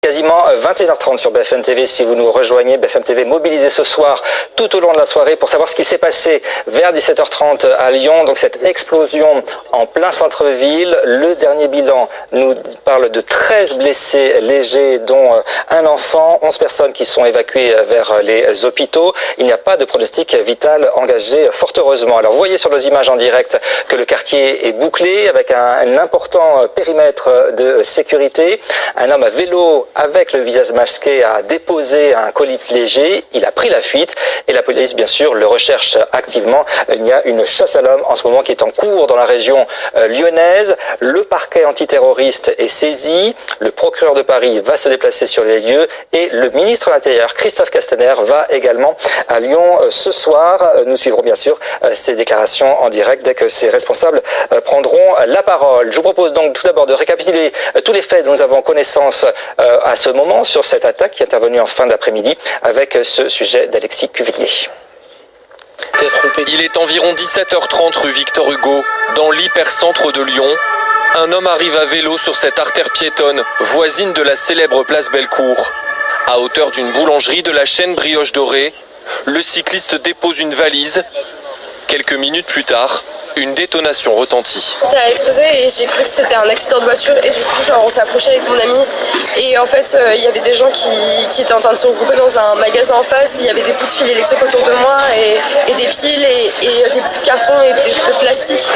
quasiment 21h30 sur BFM TV. Si vous nous rejoignez, BFM TV mobilisé ce soir tout au long de la soirée pour savoir ce qui s'est passé vers 17h30 à Lyon. Donc cette explosion en plein centre-ville. Le dernier bilan nous parle de 13 blessés légers, dont un enfant, 11 personnes qui sont évacuées vers les hôpitaux. Il n'y a pas de pronostic vital engagé, fort heureusement. Alors vous voyez sur nos images en direct que le quartier est bouclé avec un important périmètre de sécurité. Un homme à vélo avec le visage masqué a déposé un colis léger. Il a pris la fuite et la police, bien sûr, le recherche activement. Il y a une chasse à l'homme en ce moment qui est en cours dans la région lyonnaise. Le parquet antiterroriste est saisi. Le procureur de Paris va se déplacer sur les lieux et le ministre de l'Intérieur, Christophe Castaner, va également à Lyon ce soir. Nous suivrons bien sûr ces déclarations en direct dès que ces responsables prendront la parole. Je vous propose donc tout d'abord de récapituler tous les faits dont nous avons connaissance à ce moment sur cette attaque qui est intervenue en fin d'après-midi avec ce sujet d'Alexis Cuvillier. Il est environ 17h30 rue Victor Hugo, dans l'hypercentre de Lyon. Un homme arrive à vélo sur cette artère piétonne, voisine de la célèbre place Bellecour. À hauteur d'une boulangerie de la chaîne Brioche Dorée, le cycliste dépose une valise. Quelques minutes plus tard, une détonation retentit. Ça a explosé et j'ai cru que c'était un accident de voiture et du coup on s'est approché avec mon ami et en fait il y avait des gens qui étaient en train de se regrouper dans un magasin en face. Il y avait des bouts de fil électrique autour de moi et des piles et des bouts de carton et de plastique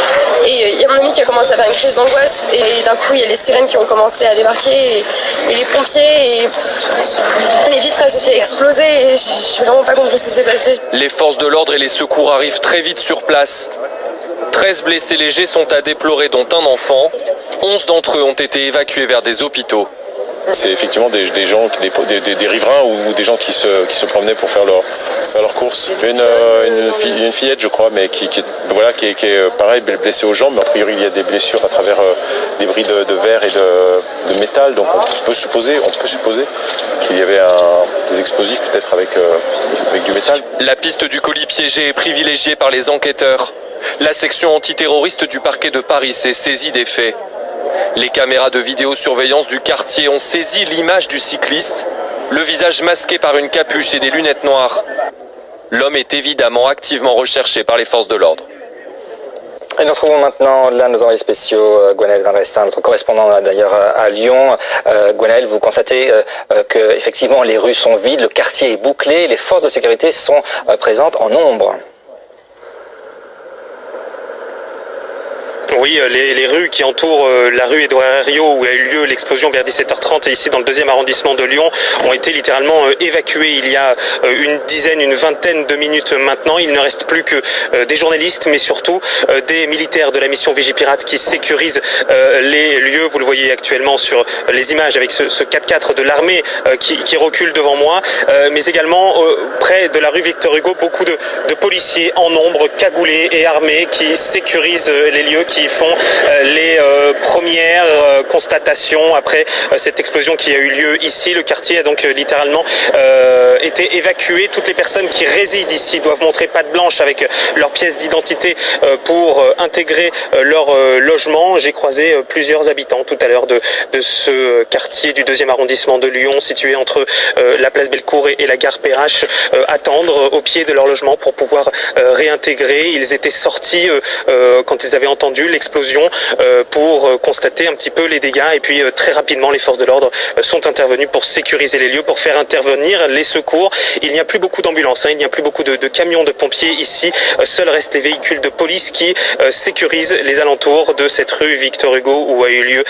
et il y a mon ami qui a commencé à faire une crise d'angoisse et d'un coup il y a les sirènes qui ont commencé à débarquer et les pompiers et les vitres elles étaient explosées et j'ai vraiment pas compris ce qui s'est passé. Les forces de l'ordre et les secours arrivent très vite sur place. 13 blessés légers sont à déplorer, dont un enfant. 11 d'entre eux ont été évacués vers des hôpitaux. C'est effectivement des gens, des riverains ou des gens qui se promenaient pour faire leurs courses. Une fillette, je crois, mais qui est pareil, blessée aux jambes. Mais a priori, il y a des blessures à travers des bris de verre et de métal. Donc on peut supposer qu'il y avait des explosifs peut-être avec du métal. La piste du colis piégé est privilégiée par les enquêteurs. La section antiterroriste du parquet de Paris s'est saisie des faits. Les caméras de vidéosurveillance du quartier ont saisi l'image du cycliste, le visage masqué par une capuche et des lunettes noires. L'homme est évidemment activement recherché par les forces de l'ordre. Et nous retrouvons maintenant l'un de nos envoyés spéciaux, Gwenaël Van Restin, notre correspondant d'ailleurs à Lyon. Gwenaël, vous constatez que effectivement les rues sont vides, le quartier est bouclé, les forces de sécurité sont présentes en nombre. Oui, les rues qui entourent la rue Édouard Herriot où a eu lieu l'explosion vers 17h30 et ici dans le 2e arrondissement de Lyon ont été littéralement évacuées il y a une vingtaine de minutes maintenant. Il ne reste plus que des journalistes mais surtout des militaires de la mission Vigipirate qui sécurisent les lieux. Vous le voyez actuellement sur les images avec ce 4x4 de l'armée qui recule devant moi, mais également près de la rue Victor Hugo, beaucoup de policiers en nombre, cagoulés et armés qui sécurisent les lieux, qui font les premières constatations après cette explosion qui a eu lieu ici. Le quartier a donc littéralement été évacué. Toutes les personnes qui résident ici doivent montrer patte blanche avec leurs pièces d'identité pour intégrer leur logement. J'ai croisé plusieurs habitants tout à l'heure de ce quartier du 2e arrondissement de Lyon, situé entre la place Bellecour et la gare Perrache, attendre au pied de leur logement pour pouvoir réintégrer. Ils étaient sortis quand ils avaient entendu l'explosion pour constater un petit peu les dégâts et puis très rapidement les forces de l'ordre sont intervenues pour sécuriser les lieux, pour faire intervenir les secours. Il n'y a plus beaucoup d'ambulances, il n'y a plus beaucoup de camions de pompiers ici, seuls restent les véhicules de police qui sécurisent les alentours de cette rue Victor Hugo où a eu lieu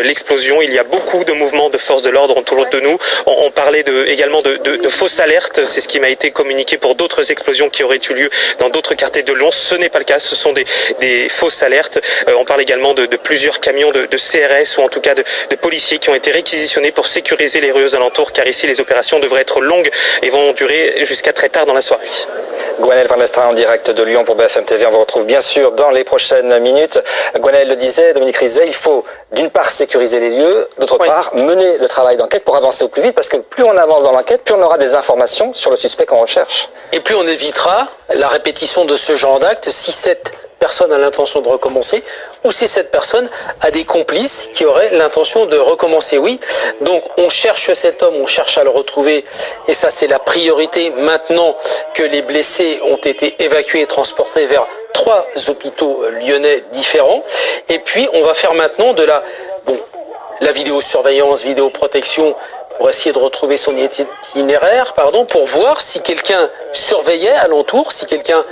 l'explosion. Il y a beaucoup de mouvements de forces de l'ordre autour de nous. On parlait également de fausses alertes, c'est ce qui m'a été communiqué pour d'autres explosions qui auraient eu lieu dans d'autres quartiers de Lyon. Ce n'est pas le cas, ce sont des fausses alertes. On parle également de plusieurs camions de CRS ou en tout cas de policiers qui ont été réquisitionnés pour sécuriser les rues aux alentours, car ici les opérations devraient être longues et vont durer jusqu'à très tard dans la soirée. Gwenaël Van Restin en direct de Lyon pour BFM TV. On vous retrouve bien sûr dans les prochaines minutes. Gwenaël le disait, Dominique Rizet, il faut d'une part sécuriser les lieux, d'autre part mener le travail d'enquête pour avancer au plus vite, parce que plus on avance dans l'enquête, plus on aura des informations sur le suspect qu'on recherche. Et plus on évitera la répétition de ce genre d'acte si cette personne a l'intention de recommencer ou si cette personne a des complices qui auraient l'intention de recommencer. Oui, donc on cherche cet homme, on cherche à le retrouver et ça c'est la priorité maintenant que les blessés ont été évacués et transportés vers 3 hôpitaux lyonnais différents. Et puis on va faire maintenant de la vidéosurveillance, vidéoprotection pour essayer de retrouver son itinéraire, pour voir si quelqu'un surveillait alentour, si quelqu'un